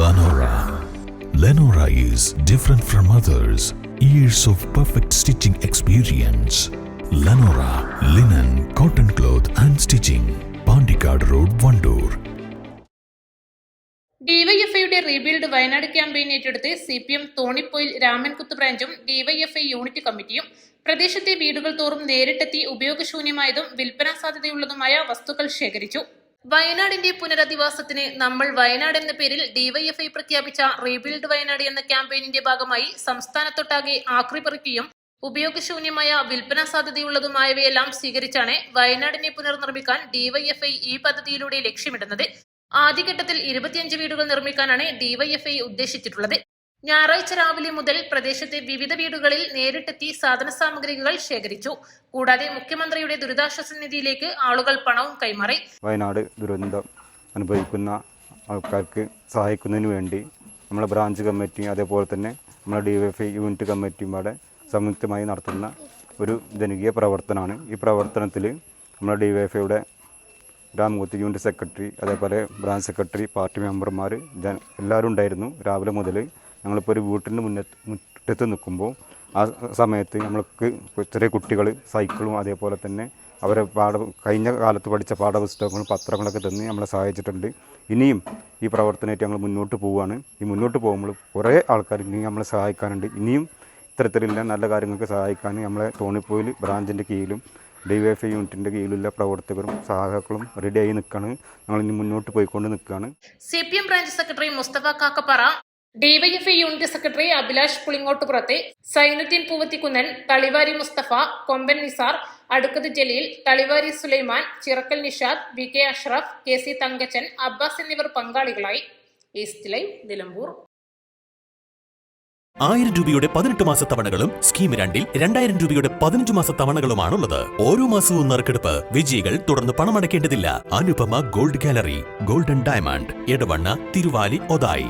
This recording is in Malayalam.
Lenora. Lenora is different from others. Years of perfect stitching experience. Lenora linen, cotton cloth and stitching. Pandikad Road, Vandoor. ഡിവൈഎഫ്ഐയുടെ റീബിൽഡ് വയനാട് ക്യാമ്പയിൻ ഏറ്റെടുത്ത് സിപിഎം തോണിപ്പൊയിൽ രാമൻകുത്ത് ബ്രാഞ്ചും ഡിവൈഎഫ്ഐ യൂണിറ്റ് കമ്മിറ്റിയും പ്രദേശത്തെ വീടുകൾ തോറും നേരിട്ടെത്തി ഉപയോഗശൂന്യമായതും വിൽപ്പനാ സാധ്യതയുള്ളതുമായ വസ്തുക്കൾ ശേഖരിച്ചു. വയനാടിന്റെ പുനരധിവാസത്തിന് നമ്മൾ വയനാട് എന്ന പേരിൽ ഡിവൈഎഫ്ഐ പ്രഖ്യാപിച്ച റീബിൽഡ് വയനാട് എന്ന ക്യാമ്പയിനിന്റെ ഭാഗമായി സംസ്ഥാനത്തൊട്ടാകെ ആക്രി പറിക്കുകയും ഉപയോഗശൂന്യമായ വിൽപ്പനാ സാധ്യതയുള്ളതുമായവയെല്ലാം സ്വീകരിച്ചാണ് വയനാടിനെ പുനർനിർമ്മിക്കാൻ ഡിവൈഎഫ്ഐ ഈ പദ്ധതിയിലൂടെ ലക്ഷ്യമിടുന്നത്. ആദ്യഘട്ടത്തിൽ 25 വീടുകൾ നിർമ്മിക്കാനാണ് ഡിവൈഎഫ്ഐ ഉദ്ദേശിച്ചിട്ടുള്ളത്. ഞായറാഴ്ച രാവിലെ മുതൽ പ്രദേശത്തെ വിവിധ വീടുകളിൽ നേരിട്ടെത്തി സാധന സാമഗ്രികൾ ശേഖരിച്ചു. കൂടാതെ മുഖ്യമന്ത്രിയുടെ ദുരിതാശ്വാസ നിധിയിലേക്ക് ആളുകൾ പണവും കൈമാറി. വയനാട് ദുരന്തം അനുഭവിക്കുന്ന ആൾക്കാർക്ക് സഹായിക്കുന്നതിന് വേണ്ടി നമ്മളെ ബ്രാഞ്ച് കമ്മിറ്റി അതേപോലെ തന്നെ നമ്മളെ ഡിവൈഎഫ്ഐ യൂണിറ്റ് കമ്മിറ്റിയും അവിടെ സംയുക്തമായി നടത്തുന്ന ഒരു ജനകീയ പ്രവർത്തനമാണ്. ഈ പ്രവർത്തനത്തിൽ നമ്മളെ ഡിവൈഎഫ്ഐയുടെ രാമകുത്ത് യൂണിറ്റ് സെക്രട്ടറി അതേപോലെ ബ്രാഞ്ച് സെക്രട്ടറി പാർട്ടി മെമ്പർമാർ എല്ലാവരും ഉണ്ടായിരുന്നു. രാവിലെ മുതൽ ഞങ്ങളിപ്പോൾ ഒരു വീട്ടിൻ്റെ മുറ്റത്ത് നിൽക്കുമ്പോൾ ആ സമയത്ത് നമ്മൾക്ക് ചെറിയ കുട്ടികൾ സൈക്കിളും അതേപോലെ തന്നെ അവരെ കഴിഞ്ഞ കാലത്ത് പഠിച്ച പാഠപുസ്തകങ്ങളും പത്രങ്ങളൊക്കെ തന്ന് നമ്മളെ സഹായിച്ചിട്ടുണ്ട്. ഇനിയും ഈ പ്രവർത്തനമായിട്ട് ഞങ്ങൾ മുന്നോട്ട് പോവുകയാണ്. ഈ മുന്നോട്ട് പോകുമ്പോൾ കുറേ ആൾക്കാർ ഇനിയും നമ്മളെ സഹായിക്കാനുണ്ട്. ഇനിയും ഇത്തരത്തിലുള്ള നല്ല കാര്യങ്ങൾക്ക് സഹായിക്കാൻ നമ്മളെ തോണിപ്പൊയിൽ ബ്രാഞ്ചിൻ്റെ കീഴിലും ഡിവൈഎഫ്ഐ യൂണിറ്റിൻ്റെ കീഴിലുള്ള പ്രവർത്തകരും സഹായികളും റെഡിയായി നിൽക്കുകയാണ്. ഞങ്ങൾ ഇനി മുന്നോട്ട് പോയിക്കൊണ്ട് നിൽക്കുകയാണ്. CPM branch secretary Mustafa Kakkappara, DYFI unit secretary Abhilash പുളിങ്ങോട്ടുപുറത്തെ, Sainuddin Poovathikunnan, Thalivari Mustafa, Komban Nisar, Adukkath Jaleel, Thalivari Sulaiman, Chirakkal Nishad, V K Ashraf, K C Thankachan, Abbas എന്നിവർ പങ്കാളികളായി. East live, Nilambur. 1000 രൂപയുടെ 18 മാസ തവണകളും സ്കീം 2-ൽ 2000 രൂപയുടെ 15 മാസ തവണകളുമാണുള്ളത്. ഓരോ മാസവും നറുക്കെടുപ്പ്. വിജയികൾ തുടർന്ന് പണമടയ്ക്കേണ്ടതില്ല. Anupama gold gallery, golden diamond, Edavanna, Thiruvali, Othayi.